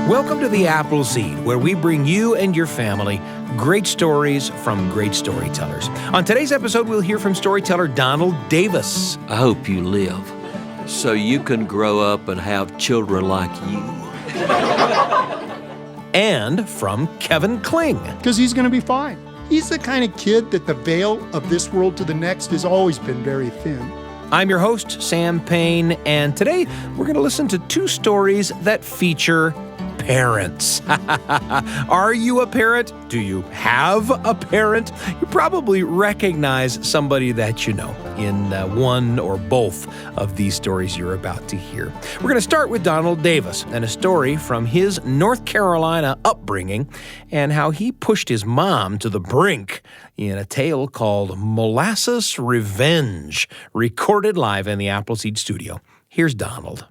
Welcome to the Apple Seed, where we bring you and your family great stories from great storytellers. On today's episode, we'll hear from storyteller Donald Davis. I hope you live so you can grow up and have children like you. And from Kevin Kling. Because he's going to be fine. He's the kind of kid that the veil of this world to the next has always been very thin. I'm your host, Sam Payne, and today we're going to listen to two stories that feature parents. Are you a parent? Do you have a parent? You probably recognize somebody that you know in one or both of these stories you're about to hear. We're going to start with Donald Davis and a story from his North Carolina upbringing and how he pushed his mom to the brink in a tale called Molasses Revenge, recorded live in the Appleseed studio. Here's Donald.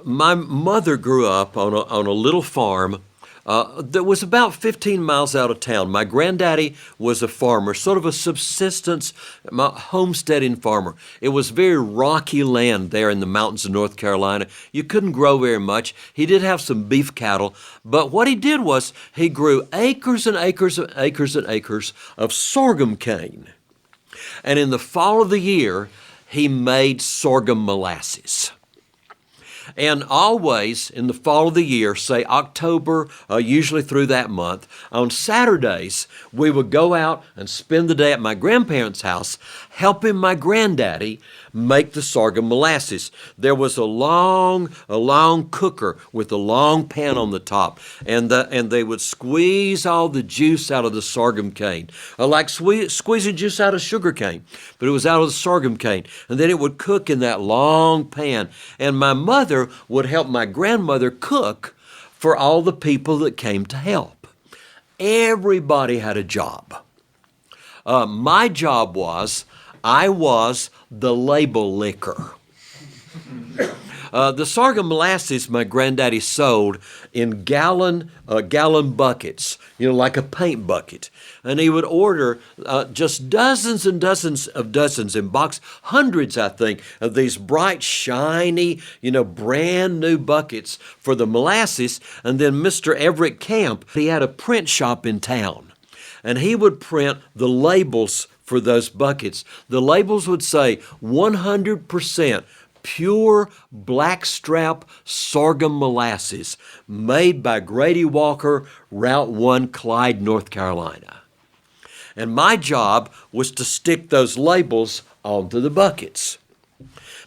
My mother grew up on a little farm that was about 15 miles out of town. My granddaddy was a farmer, sort of a subsistence homesteading farmer. It was very rocky land there in the mountains of North Carolina. You couldn't grow very much. He did have some beef cattle, but what he did was he grew acres and acres and acres and acres of sorghum cane. And in the fall of the year, he made sorghum molasses. And always in the fall of the year, say October, usually through that month, on Saturdays, we would go out and spend the day at my grandparents' house helping my granddaddy make the sorghum molasses. There was a long cooker with a long pan on the top, and they would squeeze all the juice out of the sorghum cane, like squeezing juice out of sugar cane, but it was out of the sorghum cane, and then it would cook in that long pan. And my mother would help my grandmother cook for all the people that came to help. Everybody had a job. My job was, I was the label licker. The sorghum molasses my granddaddy sold in gallon buckets, like a paint bucket. And he would order just dozens and dozens in box, hundreds, I think, of these bright, shiny, brand new buckets for the molasses. And then Mr. Everett Camp, he had a print shop in town. And he would print the labels for those buckets. The labels would say 100% pure blackstrap sorghum molasses made by Grady Walker, Route 1, Clyde, North Carolina. And my job was to stick those labels onto the buckets.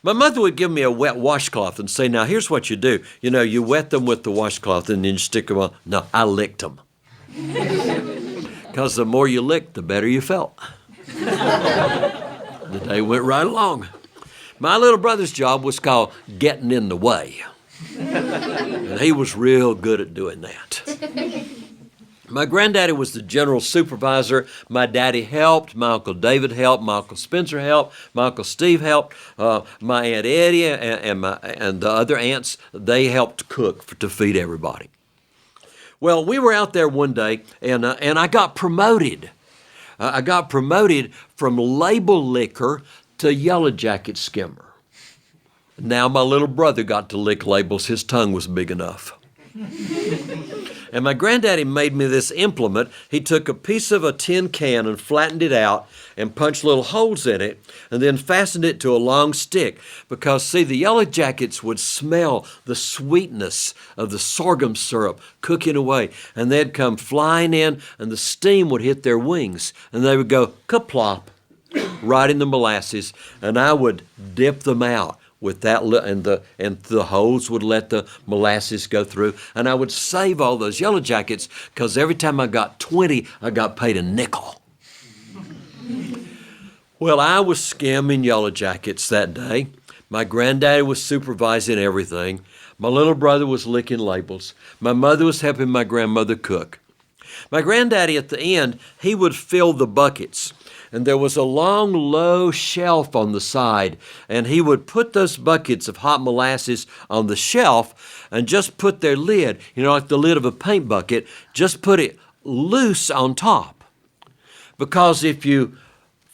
My mother would give me a wet washcloth and say, now here's what you do. You wet them with the washcloth and then you stick them on. No, I licked them. Because the more you licked, the better you felt. The day went right along. My little brother's job was called getting in the way. And he was real good at doing that. My granddaddy was the general supervisor. My daddy helped. My Uncle David helped. My Uncle Spencer helped. My Uncle Steve helped. My Aunt Eddie and the other aunts, they helped cook to feed everybody. Well, we were out there one day, and I got promoted. I got promoted from label licker to yellow jacket skimmer. Now my little brother got to lick labels. His tongue was big enough. And my granddaddy made me this implement. He took a piece of a tin can and flattened it out and punched little holes in it and then fastened it to a long stick because, see, the yellow jackets would smell the sweetness of the sorghum syrup cooking away, and they'd come flying in and the steam would hit their wings and they would go kaplop right in the molasses, and I would dip them out with that, and the hose would let the molasses go through, and I would save all those yellow jackets because every time I got 20, I got paid a nickel. Well, I was skimming yellow jackets that day. My granddaddy was supervising everything. My little brother was licking labels. My mother was helping my grandmother cook. My granddaddy, at the end, he would fill the buckets. And there was a long, low shelf on the side, and he would put those buckets of hot molasses on the shelf and just put their lid, like the lid of a paint bucket, just put it loose on top. Because if you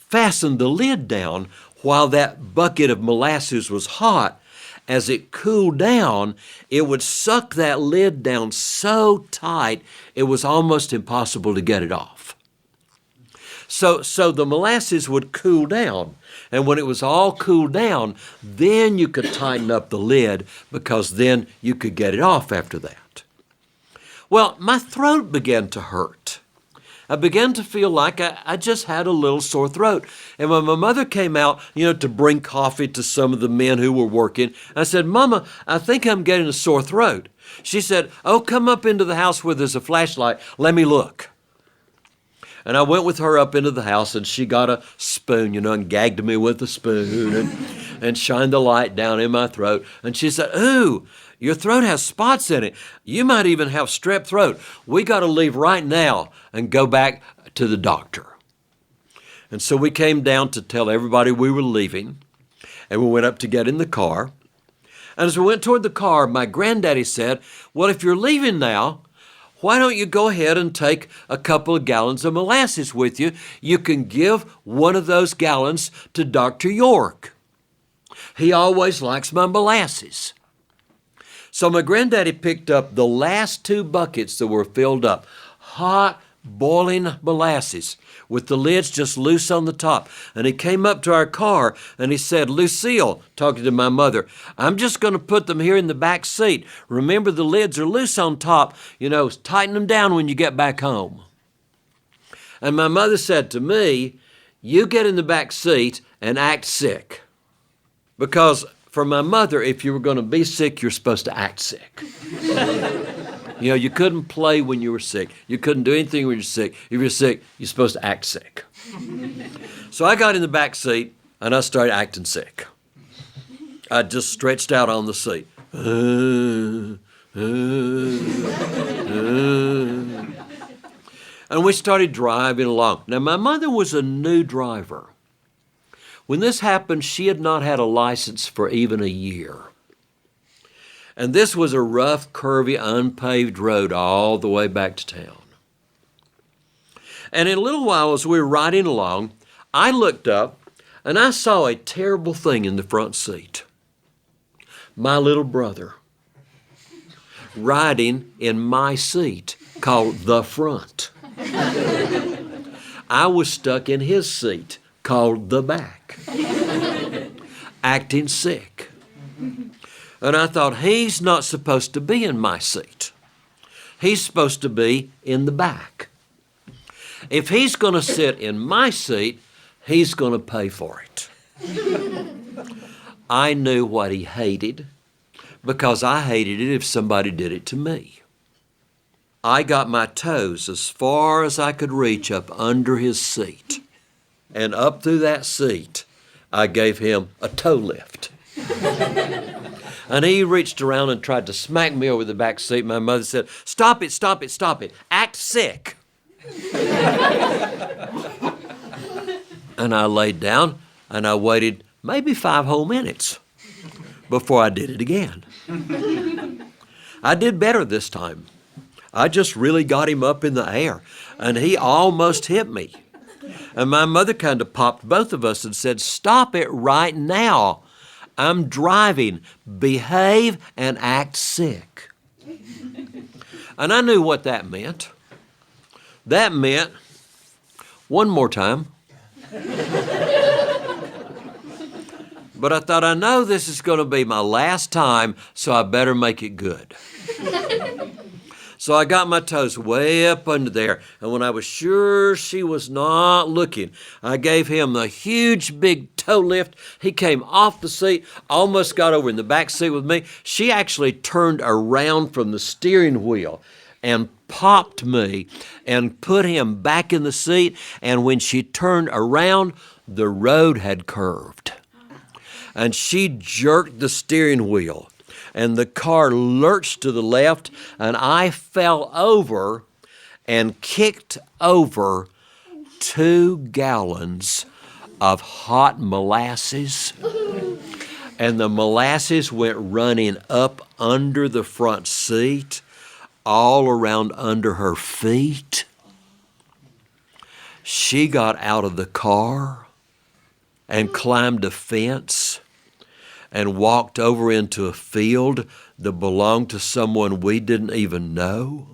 fastened the lid down while that bucket of molasses was hot. As it cooled down, it would suck that lid down so tight it was almost impossible to get it off. So the molasses would cool down, and when it was all cooled down, then you could tighten up the lid, because then you could get it off after that. Well, my throat began to hurt. I began to feel like I just had a little sore throat. And when my mother came out, to bring coffee to some of the men who were working, I said, "Mama, I think I'm getting a sore throat." She said, "Oh, come up into the house where there's a flashlight. Let me look." And I went with her up into the house, and she got a spoon, and gagged me with a spoon and shined the light down in my throat. And she said, "Ooh, your throat has spots in it. You might even have strep throat. We got to leave right now and go back to the doctor." And so we came down to tell everybody we were leaving, and we went up to get in the car. And as we went toward the car, my granddaddy said, "Well, if you're leaving now, why don't you go ahead and take a couple of gallons of molasses with you? You can give one of those gallons to Dr. York. He always likes my molasses." So my granddaddy picked up the last 2 buckets that were filled up, hot, boiling molasses, with the lids just loose on the top. And he came up to our car and he said, "Lucille," talking to my mother, "I'm just going to put them here in the back seat. Remember, the lids are loose on top. Tighten them down when you get back home." And my mother said to me, "You get in the back seat and act sick." Because for my mother, if you were going to be sick, you're supposed to act sick. You couldn't play when you were sick. You couldn't do anything when you're sick. If you're sick, you're supposed to act sick. So I got in the back seat, and I started acting sick. I just stretched out on the seat. And we started driving along. Now, my mother was a new driver. When this happened, she had not had a license for even a year. And this was a rough, curvy, unpaved road all the way back to town. And in a little while, as we were riding along, I looked up and I saw a terrible thing in the front seat. My little brother riding in my seat, called the front. I was stuck in his seat, called the back, acting sick. And I thought, he's not supposed to be in my seat. He's supposed to be in the back. If he's going to sit in my seat, he's going to pay for it. I knew what he hated, because I hated it if somebody did it to me. I got my toes as far as I could reach up under his seat. And up through that seat, I gave him a toe lift. And he reached around and tried to smack me over the back seat. My mother said, "Stop it, stop it, stop it. Act sick." And I laid down and I waited maybe 5 whole minutes before I did it again. I did better this time. I just really got him up in the air, and he almost hit me. And my mother kind of popped both of us and said, "Stop it right now. I'm driving. Behave and act sick." And I knew what that meant. That meant, one more time. But I thought, I know this is going to be my last time, so I better make it good. So I got my toes way up under there, and when I was sure she was not looking, I gave him a huge big toe lift. He came off the seat, almost got over in the back seat with me. She actually turned around from the steering wheel and popped me and put him back in the seat, and when she turned around, the road had curved. And she jerked the steering wheel, and the car lurched to the left, and I fell over and kicked over 2 gallons of hot molasses. And the molasses went running up under the front seat, all around under her feet. She got out of the car, and climbed a fence and walked over into a field that belonged to someone we didn't even know.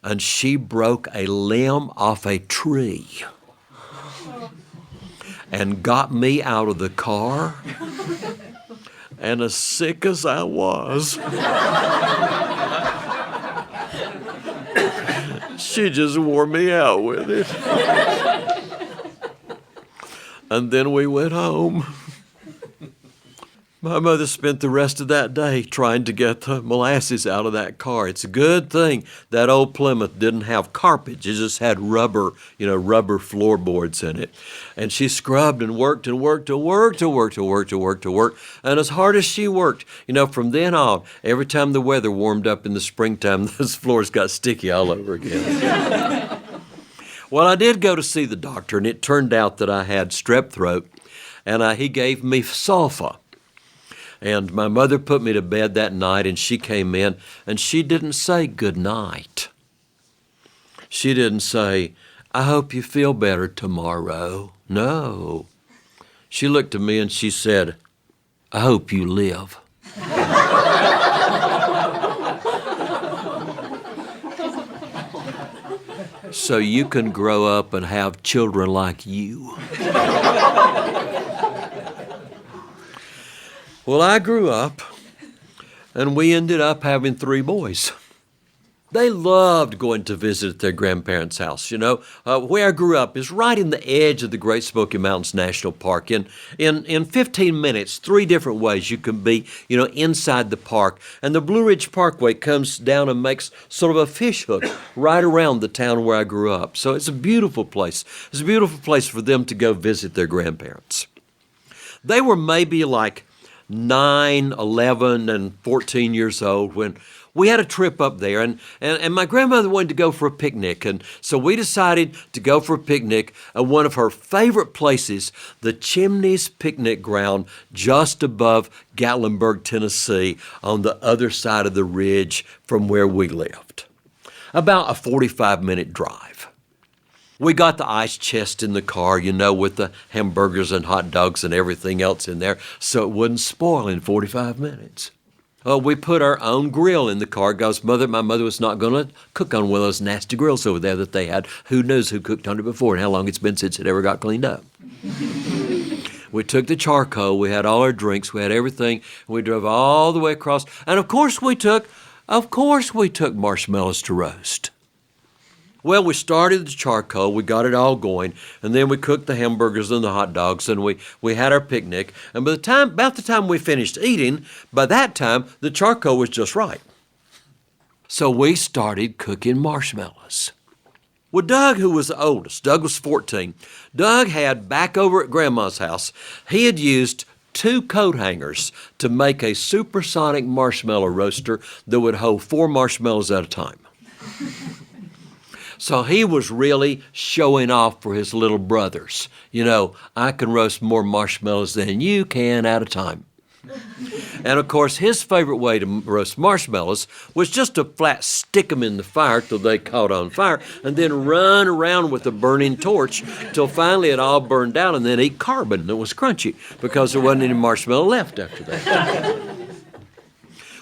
And she broke a limb off a tree and got me out of the car. And as sick as I was, she just wore me out with it. And then we went home. My mother spent the rest of that day trying to get the molasses out of that car. It's a good thing that old Plymouth didn't have carpet. It just had rubber floorboards in it. And she scrubbed and worked and worked and worked and worked and worked and worked and worked. And as hard as she worked, from then on, every time the weather warmed up in the springtime, those floors got sticky all over again. Well, I did go to see the doctor, and it turned out that I had strep throat, and he gave me sulfa. And my mother put me to bed that night, and she came in, and she didn't say good night. She didn't say, I hope you feel better tomorrow. No. She looked at me and she said, I hope you live. So you can grow up and have children like you. Well, I grew up, and we ended up having 3 boys. They loved going to visit their grandparents' house. Where I grew up is right in the edge of the Great Smoky Mountains National Park. In 15 minutes, 3 different ways you can be, inside the park. And the Blue Ridge Parkway comes down and makes sort of a fish hook right around the town where I grew up. So it's a beautiful place. It's a beautiful place for them to go visit their grandparents. They were maybe like 9, 11, and 14 years old when we had a trip up there, and my grandmother wanted to go for a picnic, and so we decided to go for a picnic at one of her favorite places, the Chimneys Picnic Ground, just above Gatlinburg, Tennessee, on the other side of the ridge from where we lived. About a 45-minute drive. We got the ice chest in the car, with the hamburgers and hot dogs and everything else in there, so it wouldn't spoil in 45 minutes. We put our own grill in the car because my mother was not going to cook on one of those nasty grills over there that they had. Who knows who cooked on it before and how long it's been since it ever got cleaned up. We took the charcoal, we had all our drinks, we had everything, and we drove all the way across. And of course we took marshmallows to roast. Well, we started the charcoal, we got it all going, and then we cooked the hamburgers and the hot dogs, and we had our picnic. And about the time we finished eating, by that time, the charcoal was just right. So we started cooking marshmallows. Well, Doug, who was the oldest, Doug was 14, Doug had, back over at Grandma's house, he had used 2 coat hangers to make a supersonic marshmallow roaster that would hold 4 marshmallows at a time. So he was really showing off for his little brothers. I can roast more marshmallows than you can at a time. And of course, his favorite way to roast marshmallows was just to flat stick them in the fire till they caught on fire, and then run around with a burning torch till finally it all burned out, and then eat carbon that was crunchy because there wasn't any marshmallow left after that.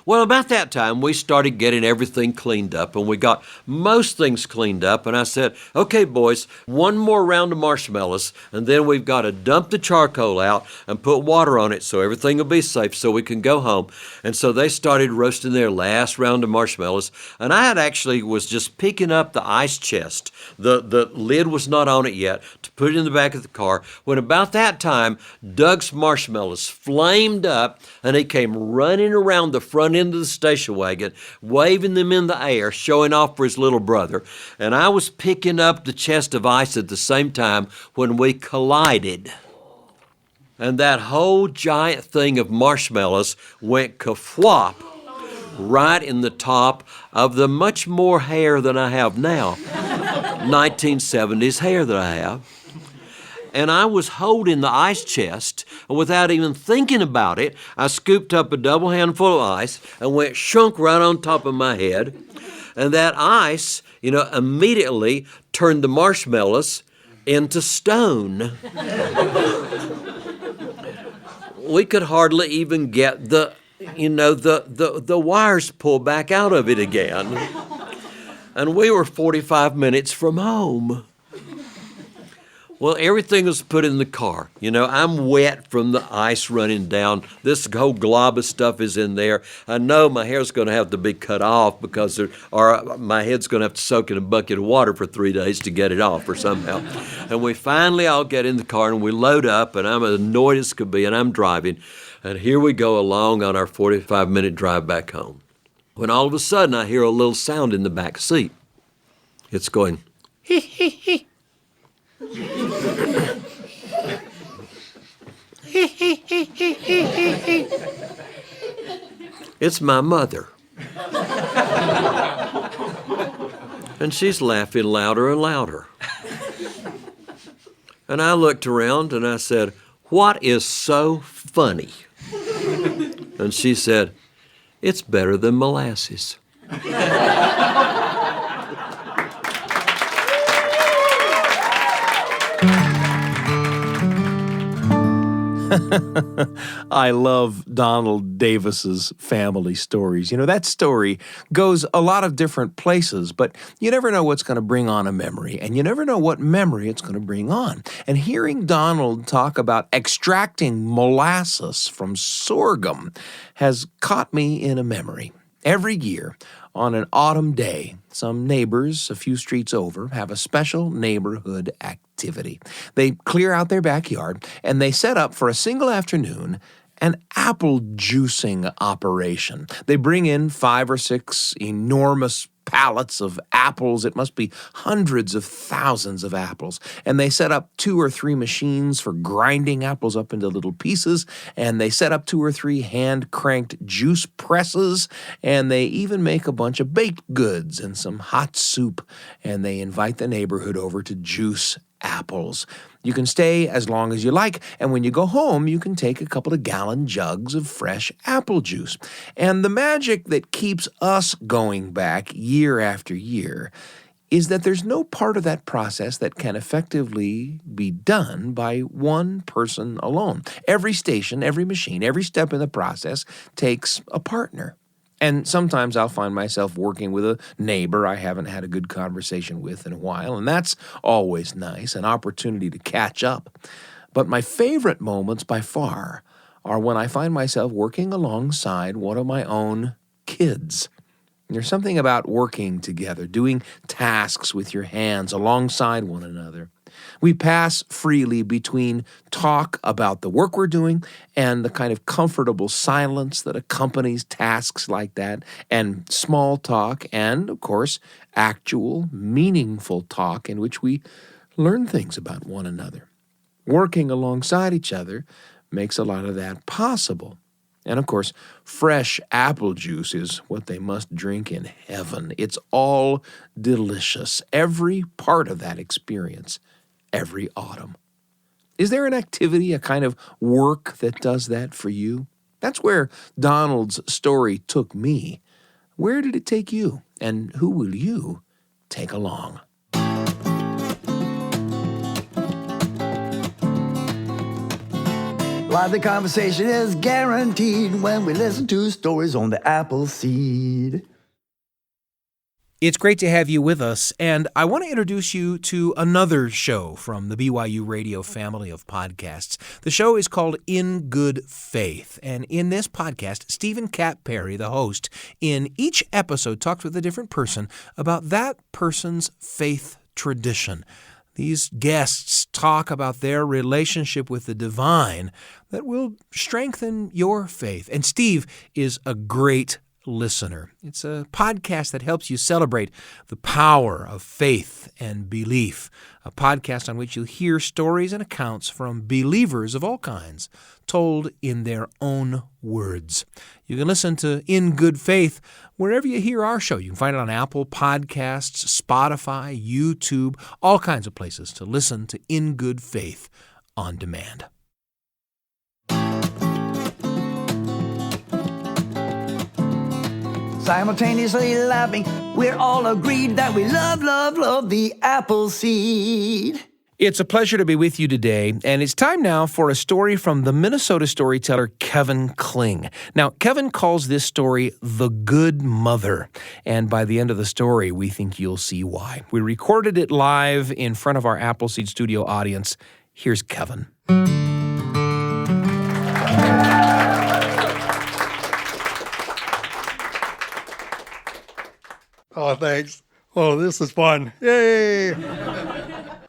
Well, about that time, we started getting everything cleaned up, and we got most things cleaned up, and I said, okay, boys, 1 more round of marshmallows, and then we've got to dump the charcoal out and put water on it so everything will be safe so we can go home. And so they started roasting their last round of marshmallows, and I was just picking up the ice chest. The lid was not on it yet, to put it in the back of the car, when about that time, Doug's marshmallows flamed up, and he came running around the front end of the station wagon, waving them in the air, showing off for his little brother. And I was picking up the chest of ice at the same time when we collided. And that whole giant thing of marshmallows went kafwop right in the top of the much more hair than I have now. 1970s hair that I have. And I was holding the ice chest, and without even thinking about it, I scooped up a double handful of ice and went shunk right on top of my head. And that ice, immediately turned the marshmallows into stone. We could hardly even get the wires pulled back out of it again. And we were 45 minutes from home. Well, everything was put in the car. I'm wet from the ice running down. This whole glob of stuff is in there. I know my hair's going to have to be cut off or my head's going to have to soak in a bucket of water for 3 days to get it off or somehow. And we finally all get in the car and we load up, and I'm as annoyed as could be, and I'm driving. And here we go along on our 45-minute drive back home. When all of a sudden I hear a little sound in the back seat. It's going, hee, hee, hee. It's my mother. And she's laughing louder and louder. And I looked around and I said, "What is so funny?" And she said, "It's better than molasses." I love Donald Davis's family stories. That story goes a lot of different places, but you never know what's going to bring on a memory, and you never know what memory it's going to bring on. And hearing Donald talk about extracting molasses from sorghum has caught me in a memory. Every year, on an autumn day, some neighbors a few streets over have a special neighborhood activity. They clear out their backyard and they set up for a single afternoon an apple juicing operation. They bring in 5 or 6 enormous pallets of apples. It must be hundreds of thousands of apples. And they set up 2 or 3 machines for grinding apples up into little pieces. And they set up 2 or 3 hand-cranked juice presses. And they even make a bunch of baked goods and some hot soup. And they invite the neighborhood over to juice apples. You can stay as long as you like, and when you go home, you can take a couple of gallon jugs of fresh apple juice. And the magic that keeps us going back year after year is that there's no part of that process that can effectively be done by one person alone. Every station, every machine, every step in the process takes a partner. And sometimes I'll find myself working with a neighbor I haven't had a good conversation with in a while, and that's always nice, an opportunity to catch up. But my favorite moments by far are when I find myself working alongside one of my own kids. There's something about working together, doing tasks with your hands alongside one another. We pass freely between talk about the work we're doing and the kind of comfortable silence that accompanies tasks like that, and small talk, and, of course, actual, meaningful talk in which we learn things about one another. Working alongside each other makes a lot of that possible. And, of course, fresh apple juice is what they must drink in heaven. It's all delicious, every part of that experience, every autumn. Is there an activity, a kind of work that does that for you? That's where Donald's story took me. Where did it take you? And who will you take along? Lively conversation is guaranteed when we listen to stories on the apple seed. It's great to have you with us, and I want to introduce you to another show from the BYUradio family of podcasts. The show is called In Good Faith, and in this podcast, Stephen Cap Perry, the host, in each episode talks with a different person about that person's faith tradition. These guests talk about their relationship with the divine that will strengthen your faith. And Steve is a great listener. It's a podcast that helps you celebrate the power of faith and belief, a podcast on which you'll hear stories and accounts from believers of all kinds, told in their own words. You can listen to In Good Faith wherever you hear our show. You can find it on Apple Podcasts, Spotify, YouTube, all kinds of places to listen to In Good Faith on demand. Simultaneously laughing, we're all agreed that we love the apple seed. It's a pleasure to be with you today, and it's time now for a story from the Minnesota storyteller Kevin Kling. Now, Kevin calls this story The Good Mother, and by the end of the story, we think you'll see why. We recorded it live in front of our Appleseed Studio audience. Here's Kevin. Oh, thanks. Oh, this is fun. Yay!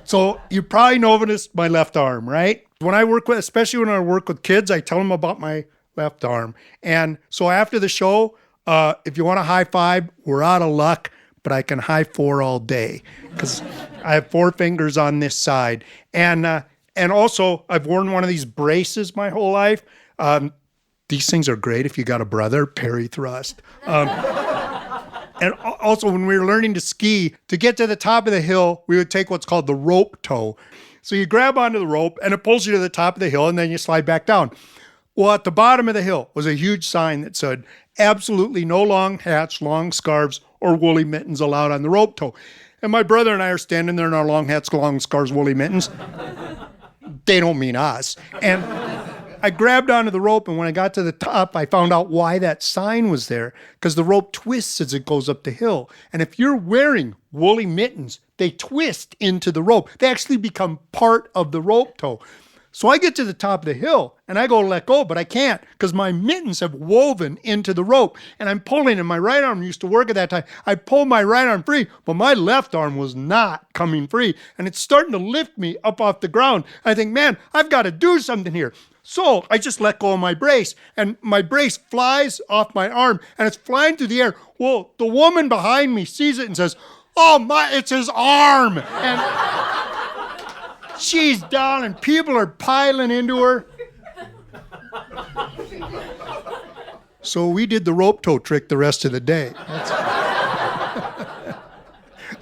So you probably noticed my left arm, right? When I work with, especially when I work with kids, I tell them about my left arm. And so after the show, if you want a high five, we're out of luck, but I can high four all day because I have 4 fingers on this side. And also I've worn one of these braces my whole life. These things are great if you got a brother, Perry Thrust. And also, when we were learning to ski, to get to the top of the hill, we would take what's called the rope tow. So you grab onto the rope, and it pulls you to the top of the hill, and then you slide back down. Well, at the bottom of the hill was a huge sign that said, absolutely no long hats, long scarves, or woolly mittens allowed on the rope tow. And my brother and I are standing there in our long hats, long scarves, woolly mittens. They don't mean us. And I grabbed onto the rope, and when I got to the top, I found out why that sign was there, because the rope twists as it goes up the hill. And if you're wearing woolly mittens, they twist into the rope. They actually become part of the rope tow. So I get to the top of the hill, and I go to let go, but I can't, because my mittens have woven into the rope, and I'm pulling, and my right arm used to work at that time. I pulled my right arm free, but my left arm was not coming free, and it's starting to lift me up off the ground. I think, man, I've got to do something here. So I just let go of my brace, and my brace flies off my arm, and it's flying through the air. Well, the woman behind me sees it and says, "Oh my, it's his arm!" And she's down, and people are piling into her. So we did the rope tow trick the rest of the day.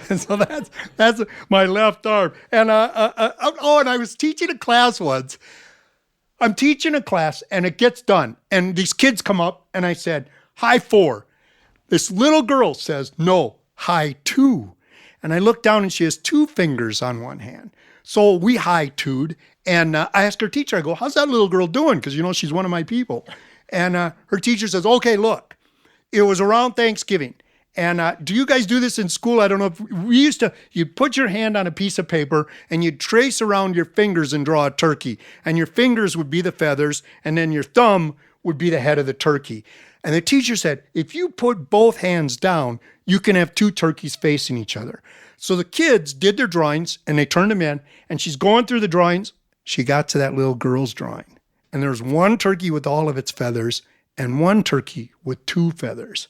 And so that's my left arm. And and I was teaching a class once. I'm teaching a class, and it gets done. And these kids come up, and I said, high 4. This little girl says, no, high 2. And I look down, and she has 2 fingers on one hand. So we high 2'd, and I asked her teacher, I go, how's that little girl doing? Because, she's one of my people. And her teacher says, okay, look, it was around Thanksgiving. And do you guys do this in school? I don't know if we used to, you'd put your hand on a piece of paper and you'd trace around your fingers and draw a turkey. And your fingers would be the feathers, and then your thumb would be the head of the turkey. And the teacher said, if you put both hands down, you can have 2 turkeys facing each other. So the kids did their drawings, and they turned them in, and she's going through the drawings. She got to that little girl's drawing. And there's 1 turkey with all of its feathers and 1 turkey with 2 feathers.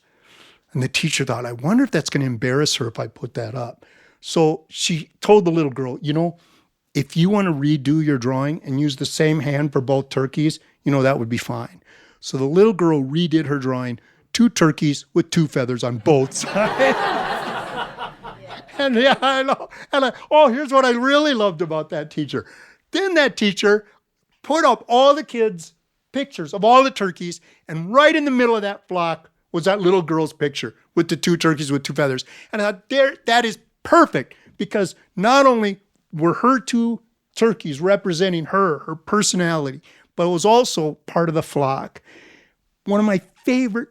And the teacher thought, I wonder if that's going to embarrass her if I put that up. So she told the little girl, if you want to redo your drawing and use the same hand for both turkeys, that would be fine. So the little girl redid her drawing, 2 turkeys with 2 feathers on both sides. And yeah, I know. And here's what I really loved about that teacher. Then that teacher put up all the kids' pictures of all the turkeys, and right in the middle of that flock was that little girl's picture with the 2 turkeys with 2 feathers. And I thought, that is perfect, because not only were her 2 turkeys representing her personality, but it was also part of the flock. One of my favorite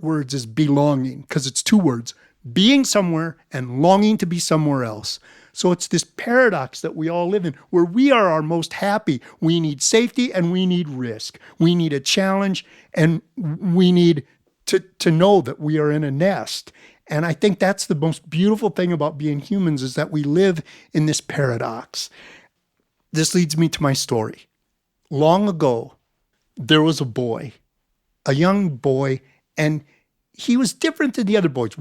words is belonging, because it's 2 words, being somewhere and longing to be somewhere else. So it's this paradox that we all live in, where we are our most happy. We need safety and we need risk. We need a challenge, and we need to know that we are in a nest. And I think that's the most beautiful thing about being humans, is that we live in this paradox. This leads me to my story. Long ago, there was a boy, a young boy, and he was different than the other boys.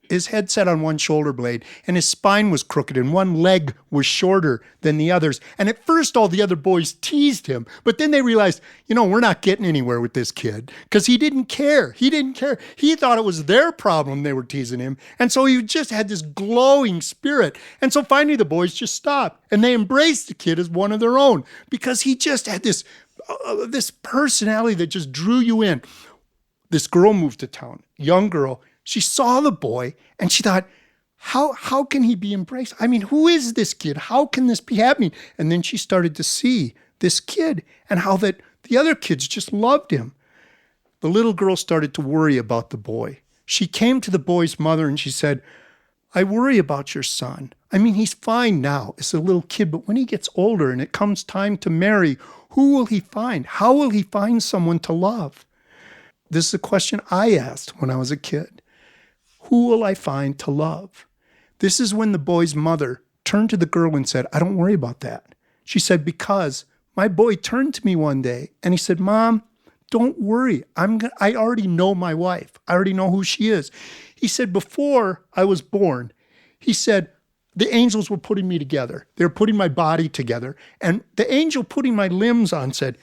His head set on 1 shoulder blade, and his spine was crooked, and 1 leg was shorter than the others. And at first, all the other boys teased him, but then they realized, we're not getting anywhere with this kid, because he didn't care. He didn't care. He thought it was their problem they were teasing him, and so he just had this glowing spirit. And so finally, the boys just stopped, and they embraced the kid as one of their own, because he just had this personality that just drew you in. This girl moved to town, young girl. She saw the boy, and she thought, How can he be embraced? I mean, who is this kid? How can this be happening? And then she started to see this kid and how that the other kids just loved him. The little girl started to worry about the boy. She came to the boy's mother and she said, I worry about your son. I mean, he's fine now as a little kid, but when he gets older and it comes time to marry, who will he find? How will he find someone to love? This is a question I asked when I was a kid. Who will I find to love? This is when the boy's mother turned to the girl and said, I don't worry about that. She said, because my boy turned to me one day and he said, Mom, don't worry. I already know my wife. I already know who she is. He said, before I was born, he said, the angels were putting me together. They were putting my body together. And the angel putting my limbs on said,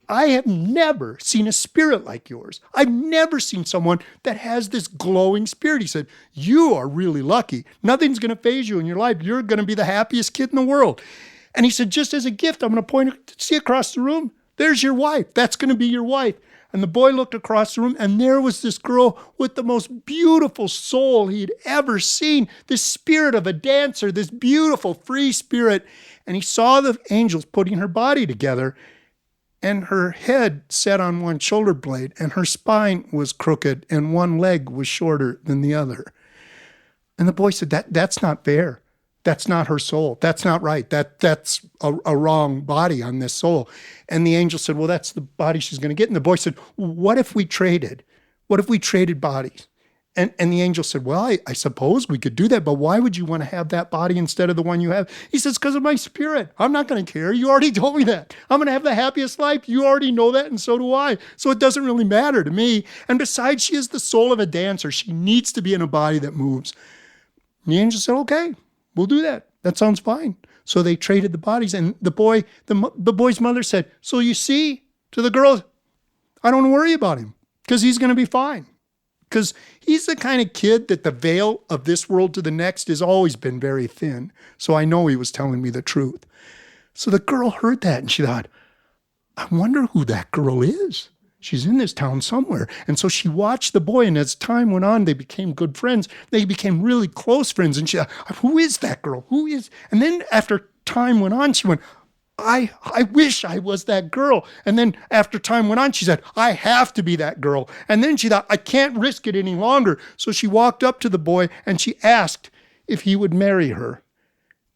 I have never seen a spirit like yours. I've never seen someone that has this glowing spirit. He said, you are really lucky. Nothing's going to faze you in your life. You're going to be the happiest kid in the world. And he said, just as a gift, I'm going to point, see across the room? There's your wife. That's going to be your wife. And the boy looked across the room, and there was this girl with the most beautiful soul he'd ever seen, this spirit of a dancer, this beautiful free spirit. And he saw the angels putting her body together, and her head sat on one shoulder blade, and her spine was crooked, and one leg was shorter than the other. And the boy said, that's not fair. That's not her soul. That's not right. That's a wrong body on this soul. And the angel said, well, that's the body she's going to get. And the boy said, what if we traded? What if we traded bodies? And the angel said, well, I suppose we could do that, but why would you want to have that body instead of the one you have? He says, because of my spirit. I'm not going to care. You already told me that. I'm going to have the happiest life. You already know that, and so do I. So it doesn't really matter to me. And besides, she is the soul of a dancer. She needs to be in a body that moves. And the angel said, okay. We'll do that. That sounds fine. So they traded the bodies, and the boy's mother said, so you see, to the girl, I don't worry about him because he's going to be fine. Because he's the kind of kid that the veil of this world to the next has always been very thin. So I know he was telling me the truth. So the girl heard that and she thought, I wonder who that girl is. She's in this town somewhere. And so she watched the boy, and as time went on, they became good friends. They became really close friends. And she thought, who is that girl? Who is? And then after time went on, she went, I wish I was that girl. And then after time went on, she said, I have to be that girl. And then she thought, I can't risk it any longer. So she walked up to the boy and she asked if he would marry her.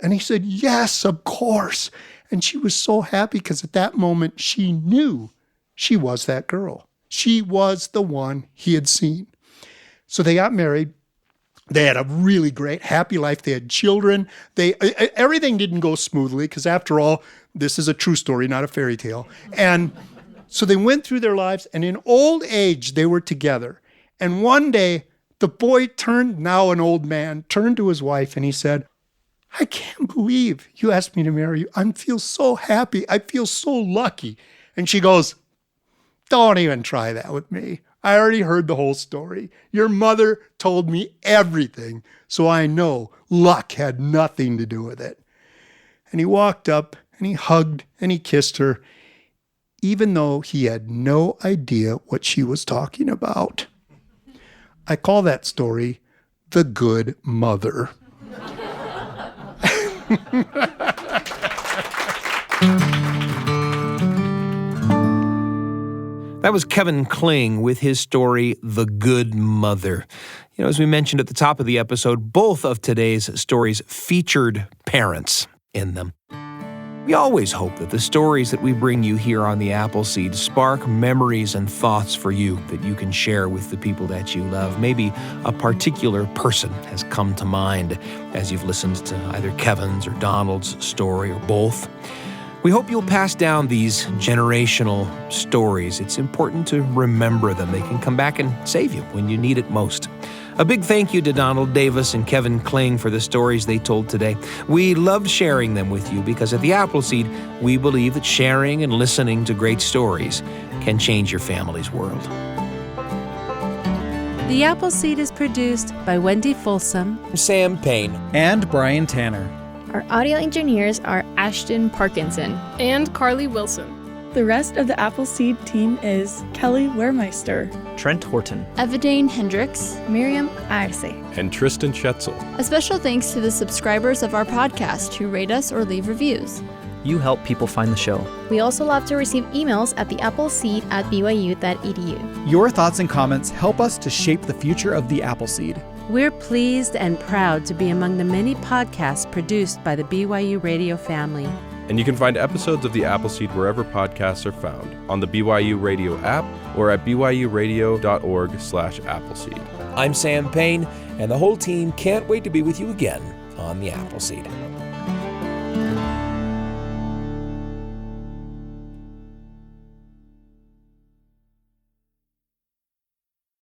And he said, yes, of course. And she was so happy because at that moment she knew she was that girl. She was the one he had seen. So they got married. They had a really great, happy life. They had children. Everything didn't go smoothly because, after all, this is a true story, not a fairy tale. And so they went through their lives, and in old age, they were together. And one day, the boy turned, now an old man, turned to his wife, and he said, I can't believe you asked me to marry you. I feel so happy. I feel so lucky. And she goes, don't even try that with me. I already heard the whole story. Your mother told me everything, so I know luck had nothing to do with it. And he walked up and he hugged and he kissed her, even though he had no idea what she was talking about. I call that story The Good Mother. That was Kevin Kling with his story, The Good Mother. As we mentioned at the top of the episode, both of today's stories featured parents in them. We always hope that the stories that we bring you here on the Appleseed spark memories and thoughts for you that you can share with the people that you love. Maybe a particular person has come to mind as you've listened to either Kevin's or Donald's story or both. We hope you'll pass down these generational stories. It's important to remember them. They can come back and save you when you need it most. A big thank you to Donald Davis and Kevin Kling for the stories they told today. We loved sharing them with you because at the Appleseed, we believe that sharing and listening to great stories can change your family's world. The Appleseed is produced by Wendy Folsom, Sam Payne, and Brian Tanner. Our audio engineers are Ashton Parkinson and Carly Wilson. The rest of the Appleseed team is Kelly Wehrmeister, Trent Horton, Evadane Hendricks, Miriam Arce, and Tristan Schetzel. A special thanks to the subscribers of our podcast who rate us or leave reviews. You help people find the show. We also love to receive emails at theappleseed@byu.edu. Your thoughts and comments help us to shape the future of the Appleseed. We're pleased and proud to be among the many podcasts produced by the BYU Radio family. And you can find episodes of The Appleseed wherever podcasts are found, on the BYU Radio app or at byuradio.org/Appleseed. I'm Sam Payne, and the whole team can't wait to be with you again on The Appleseed.